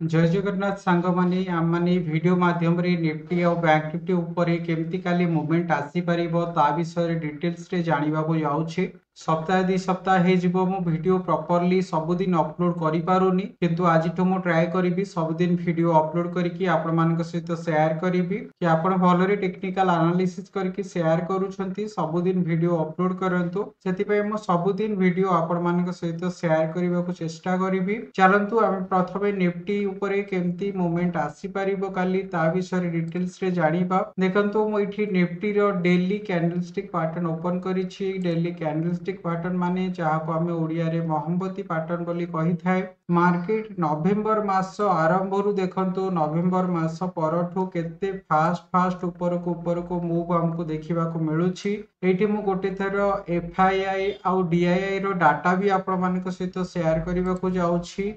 जय जगन्नाथ सांग माने आम माने वीडियो माध्यम रे निफ्टी और बैंक निफ्टी ऊपर केमती काली मूवमेंट आसी परिबो ता विषय डिटेल्स रे जानिबा को जाउछि। सप्ताह दि सप्ताह हे जिवो मु वीडियो प्रॉपर्ली सबुदिन अपलोड करि पारुनी, किंतु आज मु ट्राए करिवि सबुदिन वीडियो अपलोड करिकि आपण मानक सहित शेयर करिवि कि आपण भलरे टेक्निकल एनालिसिस करिकि शेयर करूछंती। सबुदिन वीडियो अपलोड करंतु, सेति पय मु सबुदिन वीडियो आपण मानक सहित शेयर करिबा को चेष्टा करिवि। चलंतु आमे प्रथमे निफ्टी उपरे केमती मूवमेंट आसी परिबो काली ता विषय डिटेल्स रे जानिबा। देखंतु मु इठी निफ्टी रो डेली कैंडलस्टिक पैटर्न ओपन करिछि। डेली कैंडलस्टिक पैटर्न माने जहाको आमे ओडिया रे मोहम्मती पैटर्न बोली कहि थाए। मार्केट नवेम्बर मास आरंभ रु देखंतु नवेम्बर मास परठु केते फास्ट ऊपर को मूव हमको देखिबा को मिलुछि। एठी मु गोटे थर एफआईआई आउ डीआईआई रो डाटा भी आपण मानक सहित शेयर करिबा को जाउछि।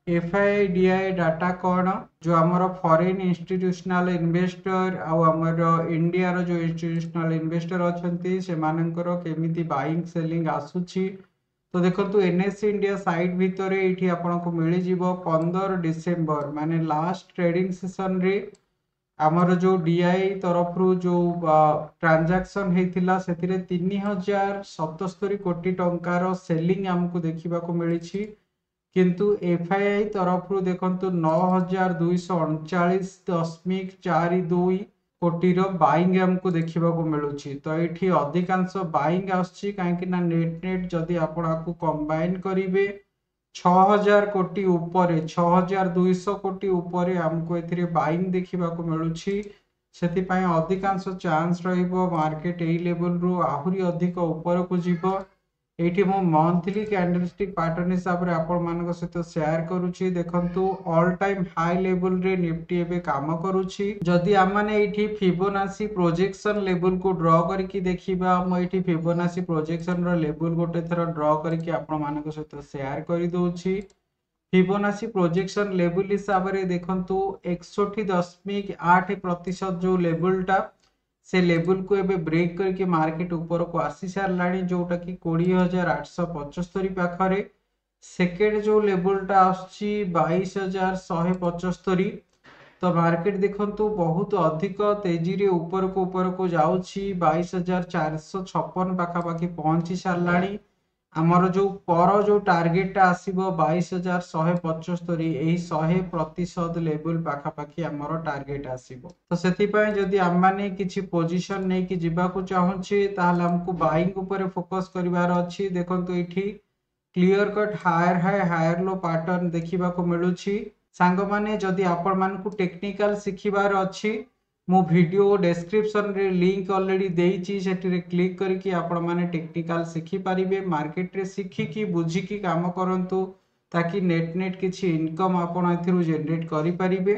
एफआईआई डीआईआई डाटा कौन जो आमर फॉरेन इंस्टीट्यूशनल इन्वेस्टर आमर इंडिया रो जो इंस्टीट्यूशनल इन्वेस्टर अच्छी से केमिति बाइंग सेलिंग आसुची। तो देखो एनएससी इंडिया साइट भितर ये आपको मिल 15 डिसेम्बर माने लास्ट ट्रेडिंग सेशन रे आमर जो डीआई तरफ रु जो ट्रांजैक्शन होता से 3077 कोटी टंकार सेलिंग आमको देखा मिली, किंतु एफआईआई तरफ रु देखंतु 9239.42 कोटी रो बाइंग हमको देखा मिलूँ। तो ये अधिकांश बाइंग आसछि कहीं नेट जदि आपण आपको कंबाइन करेंगे 6000 कोटी ऊपर 6200 कोटी ऊपर हमको ए बाइंग देखा मिलूँ। से अधिकांश चांस रहिबो मार्केट यही लेवल रु आहुरी अधिक ऊपर को जीवो। एठी मो मंथली कैंडलस्टिक पैटर्न हिसाब रे आपण मानक सहित शेयर करूची। देखंतु ऑल टाइम हाई लेवल रे निफ्टी एबे काम करूची। जदि आम माने एठी फिबोनाची प्रोजेक्शन लेवल को ड्रॉ करके देखिबा, मो एठी फिबोनाची प्रोजेक्शन रो लेवल गोटे थर ड्रॉ करके आपण मानक सहित शेयर करि दोची। फिबोनाची प्रोजेक्शन लेवल हिसाब रे देखंतु 61.8% जो लेवलटा से लेवल को एबे ब्रेक करके मार्केट ऊपर को आसी सारलाणी, जोटा कि 20,875 पाखरे। सेकेंड जो लेवलटा आछि 22,175। तो मार्केट देखंतु बहुत अधिक तेजी रे ऊपर को जाउछि। 22,456 पाखापाखि पहुंची सारलाणी। आमर जो पर जो टार्गेट आसीबो 22,175 यही 100% लेवल पाखापाखि आमर टार्गेट आसीबो। तो सेति पय जदि आम माने किछि पोजीशन नै कि जिबा को चाहूछि ताहले हमको बाइंग ऊपर फोकस करिवार अछि। देखंतु इठी clear cut higher high higher low pattern देखिबा को मिलुछि। सांग माने जदि आपण मानकु टेक्निकल सिखिबार अछि, मो वीडियो डिस्क्रिप्शन रे लिंक ऑलरेडी देइछि, सेठी रे क्लिक करके आपण माने टेक्निकल सिखि परिबे। मार्केट रे सिखि कि बुझि कि काम करंतु ताकि नेट किछि इनकम आपण एथिरु जनरेट करि परिबे।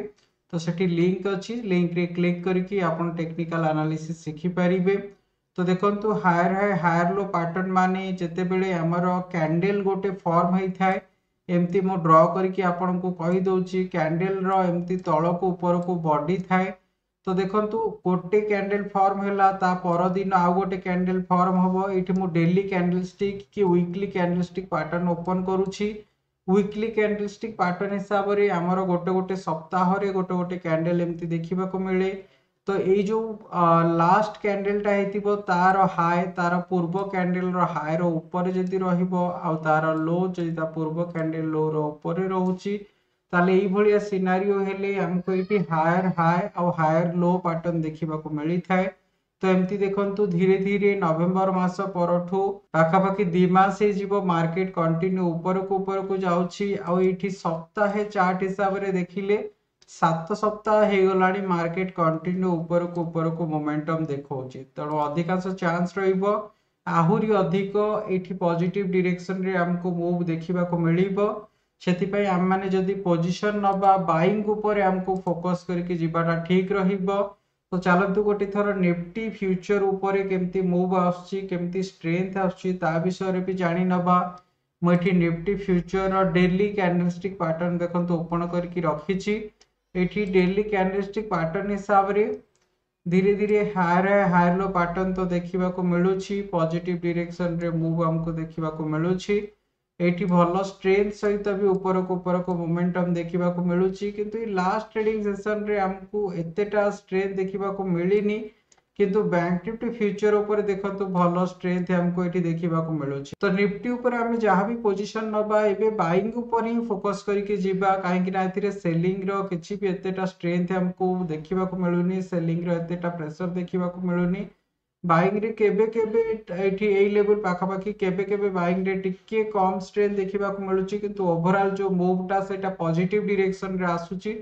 तो सेठी लिंक अछि, लिंक रे क्लिक करके आपण टेक्निकल एनालिसिस सिखि परिबे। तो देखंतु higher high higher low pattern माने जेते बेले हमर कैंडल गोटे फॉर्म हेइ थाए, एमती मो ड्रॉ करके आपण को कहि दोछि। कैंडल रो एमती तळ को ऊपर को बॉडी थाए। तो देखंतु गोटे कैंडल फॉर्म हैला ता पर दिन आउ गोटे कैंडल फॉर्म हबो। एठी मु डेली कैंडलस्टिक कि वीकली कैंडलस्टिक पैटर्न ओपन करूछि। वीकली कैंडलस्टिक पैटर्न हिसाब रे हमर गोटे गोटे सप्ताह रे गोटे गोटे कैंडल एमती देखिबा को मिले। तो ये जो लास्ट कैंडलटा हेतिबो तार हाई तार पूर्व कैंडल रो हाई रो ऊपर जदि रहिबो आ तार लो जदि ता पूर्व कैंडल लो रो ऊपर रहउची, ताले एई भलिया सिनारियो हेले हमको एटी हायर हाई और हायर लो पैटर्न देखिबा को मिली थाए। तो एमती देखंतु धीरे धीरे नवेम्बर मास परठु पाखापाखि 2 मास हे जीवो मार्केट कंटिन्यू ऊपर को जाउची। आ एठी सप्ताहे चार्ट हिसाब रे देखिले 7 सप्ताह हे गलानी मार्केट कंटिन्यू ऊपर को मोमेंटम देखौची। तेणु अधिकांश चांस रहिबो आहुरी अधिक एठी पॉजिटिव डायरेक्शन रे हमको मूव देखिबा को मिलिबो। सेति पय हम माने जदि पोजीशन नबा बाइंग ऊपर हमको फोकस करके जिबाटा ठीक रहिबो। तो चलतु गोटे थर निफ्टी फ्यूचर ऊपर केमती मूव आसुची केमती स्ट्रेंथ आसुची ता विषय रे भी जानि नबा। मु एठी Nifty future daily candlestick pattern देखंतु ओपन करके रखिची। एठी डेली कैंडलस्टिक पैटर्न हिसाब रे धीरे धीरे हायर लो पैटर्न तो देखा मिलूँ। पॉजिटिव डायरेक्शन रे मूव हमको देखा मिलूँ। एठी भल स्ट्रेंथ सहित भी ऊपर को मोमेंटम देखा मिलूँ किंतु लास्ट ट्रेडिंग सेशन रे हमको एतेटा स्ट्रेंथ देखा मिलनी किंतु बैंक निफ्टी फ्यूचर ऊपर देखो भल स्ट्रेंथ हमको ये देखा मिलूँ। तो निफ्टी ऊपर आम जहाँ भी पोजिशन नवा ए बाइंग ऊपर ही फोकस करके जीवा कहीं सेलिंग रो किसी भी एतेटा स्ट्रेंथ हमको देखा मिलूनी सेलिंग रो एतेटा प्रेशर देखा मिलूनी बाइंग रे केबे केबे एठी एई लेवल पाखापाखी केबे केबे बाइंग रे टिके कम स्ट्रेंथ देखा मिलूची किंतु ओवरऑल जो मूवटा सेटा पॉजिटिव डायरेक्शन रे आसुची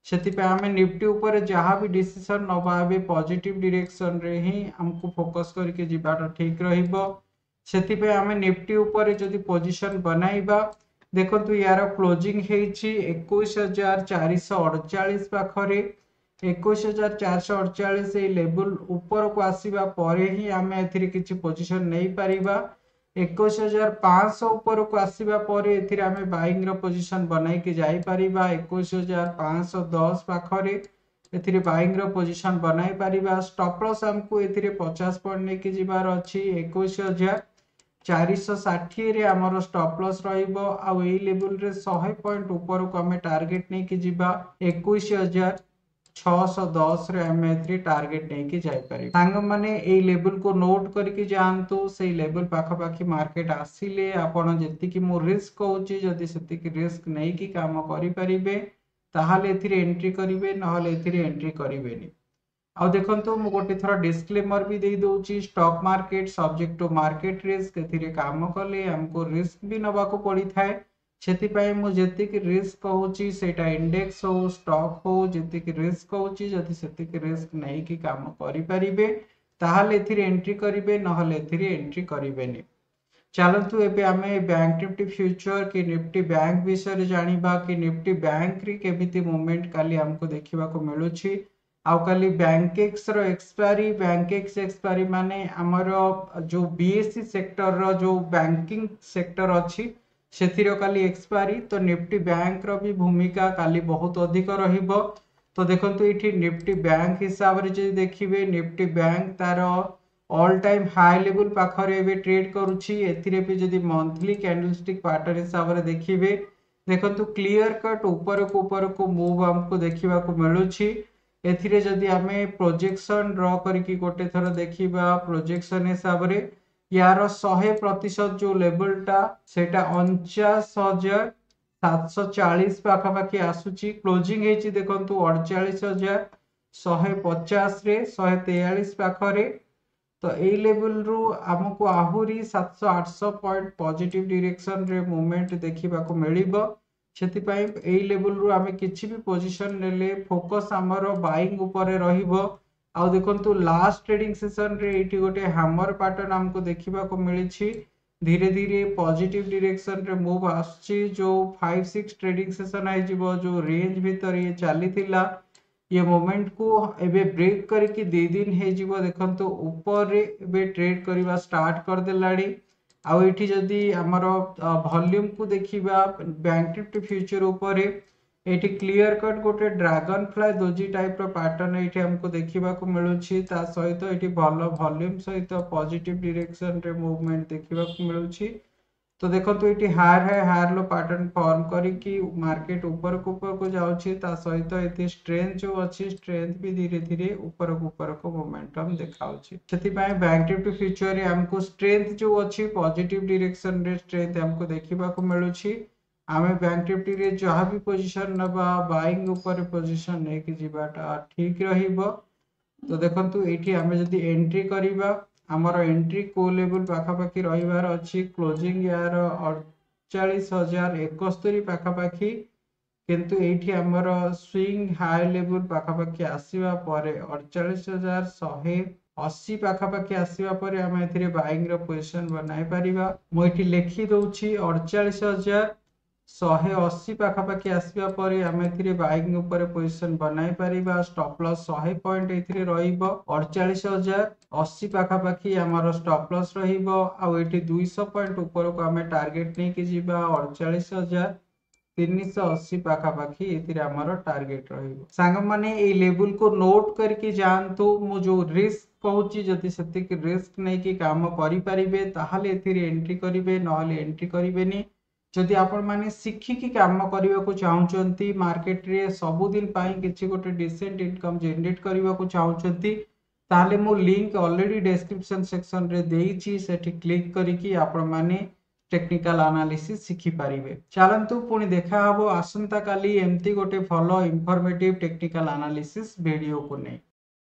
सेति पे हमें निफ्टी ऊपर जहाँ भी डिसीजन नबा बे पॉजिटिव डायरेक्शन रे ही हमको फोकस करके जीवाटा ठीक रहिबो। सेति पे हमें निफ्टी ऊपर जदी पोजीशन बनाइबा देखंतु यार क्लोजिंग हेची 21448 पाखरे 21448 लेवल ऊपर को आसीबा परे ही आमे एथिरे किछि पोजीशन नहीं पारिबा 21500 ऊपर को आसीबा परे एथिरे आमे बाइंग रो पोजीशन बनाई के जाई पारिबा 21510 पाखरे एथिरे बाइंग रो पोजीशन बनाई पारिबा स्टॉप लॉस हमको एथिरे 50 पॉइंट ने के जिबार अछि 21460 रे हमर स्टॉप लॉस रहिबो आ एई लेवल रे 100 पॉइंट ऊपर को हमें टारगेट नै के जिबा 21610 रे हमें टारगेट नहीं कि जाई पारे सांग माने ए लेवल को नोट करके जानतु से लेवल पाखापाखी मार्केट आसिले आपण जेति कि मो रिस्क होची जदी सेति कि रिस्क नहीं कि काम करि परिबे ताहाले एथिरे एंट्री करिवे नहले एथिरे एंट्री करिवेनी। आ देखंतु मु गोटे थरा डिस्क्लेमर भी दे दोची stock market subject to market risk एथिरे काम कले हमको रिस्क भी नबा को पड़ी थाए सेतिपाई मु जेतिक रिस्क कहूची सेटा इंडेक्स हो स्टॉक हो जेतिक रिस्क कहूची जदि सेतिक रिस्क नहीं कि काम करि परिबे ताहाले एथिरे एंट्री करिवे नहले एथिरे एंट्री करिवेनी। चलतु एबे आमे बैंक निफ्टी फ्यूचर कि निफ्टी बैंक विषय जानिबा कि निफ्टी बैंक रे केमिति मूवमेंट काली हमको देखिबा को मिलुछि आउ काली बैंकेक्स रो एक्सपायरी बैंकेक्स एक्सपायरी माने हमर जो बीएससी सेक्टर रो जो बैंकिंग सेक्टर अछि सेथिरो काली एक्सपायरी तो निफ्टी बैंक रो भी भूमिका काली बहुत अधिक रहिबो। तो देखंतु इठी निफ्टी बैंक हिसाब रे जे देखिबे निफ्टी बैंक तार ऑल टाइम हाई लेवल पाखरे एबे ट्रेड करूछि एथिरे भी जदी मंथली कैंडलस्टिक पैटर्न हिसाब रे देखिबे देखंतु क्लियर कट ऊपर को मूव हमको देखिबा को मिलुछि एथिरे जदी हमें प्रोजेक्शन ड्रॉ करके गोटे थर देखिबा प्रोजेक्शन हिसाब रे यार 100% जो लेवलटा सेटा 49740 पाखापाखी आसुची क्लोजिंग हेची देखंतु 48150 रे 143 पाखरे तो ए लेवल रु हमको आहुरी 700-800 पॉइंट पॉजिटिव डायरेक्शन रे मूवमेंट देखिबा को मिलिबो सेति पई ए लेवल रु हमें किछि भी पोजीशन नेले फोकस हमरो बाइंग ऊपर रहिबो। आ देखंतु लास्ट ट्रेडिंग सेशन रे एठी गोटे हैमर पैटर्न हमको देखिबा को मिलिछि धीरे धीरे पॉजिटिव डायरेक्शन रे मूव आछि जो 5-6 ट्रेडिंग सेशन आइ जिवो जो रेंज भीतर ये चली थिला ये मोमेंट को एबे ब्रेक करके 2 दिन हे जिवो देखंतु ऊपर रे एबे ट्रेड करबा स्टार्ट कर देलाडी आ एठी जदी हमरो वॉल्यूम को देखिबा बैंक निफ्टी फ्यूचर ऊपर एठी क्लियर कट गोटे ड्रैगन फ्लाई दोजी टाइप रो पैटर्न एठी हमको देखिबा को मिलुछि ता सहित एठी भलो वॉल्यूम सहित पॉजिटिव डायरेक्शन रे मूवमेंट देखिबा को मिलुछि। तो देखो ये हायर लो पैटर्न फॉर्म करी मार्केट ऊपर को जाउछि ता सहित एते स्ट्रेंथ जो अछि स्ट्रेंथ भी धीरे धीरे ऊपर को मोमेंटम देखाउछि सेति पय बैंक निफ्टी फ्यूचर रे हमको स्ट्रेंथ जो अछि पॉजिटिव डायरेक्शन रे स्ट्रेंथ हमको देखिबा को मिलुछि आमे बैंक निफ्टी रे जहा भी पोजीशन नबा बाइंग ऊपर पोजीशन नै कि जीवाटा ठीक रहिबो। तो देखंतु एठी हमें जदी एंट्री करिबा हमर एंट्री को लेवल पाखापाखी रहिबार अछि क्लोजिंग यार 48071 पाखापाखी किंतु एठी हमर स्विंग हाई लेवल पाखापाखी आसीबा परे 48180 पाखापाखी आसीबा परे हम एथिरे बाइंग रो पोजीशन बनाई परिबा मो एठी लेखि दोछि 48180 पाखापाखी आसीबा परे हम एथिरे बाइंग ऊपर पोजीशन बनाई परिबा स्टॉप लॉस 100 पॉइंट एथिरे रहिबो 48080 पाखापाखी हमर स्टॉप लॉस रहिबो आ एठी 200 पॉइंट ऊपर को हमें टारगेट नै कि जिबा 48380 पाखापाखी एथिरे हमर टारगेट रहिबो। सांग माने ए लेवल को नोट करके जानतो मो जो रिस्क कहूची जति सेति कि रिस्क नै कि काम करि परिबे ताहाले एथिरे एंट्री करिवे नहले एंट्री करिवेनी जदि आपण माने शिखिकी काम करबा को चाहउचंती मार्केट रे सब दिन पई किछि गोटे डिसेंट इनकम जनरेट करबा को चाहउचंती ताले मो लिंक ऑलरेडी डिस्क्रिप्शन सेक्शन रे देइछि सेठी क्लिक करिकी आपण माने टेक्निकल एनालिसिस शिखि पारिबे। चलंतु पुणी देखा हबो आसंता काली एमती गोटे follow informative technical analysis video को नहीं।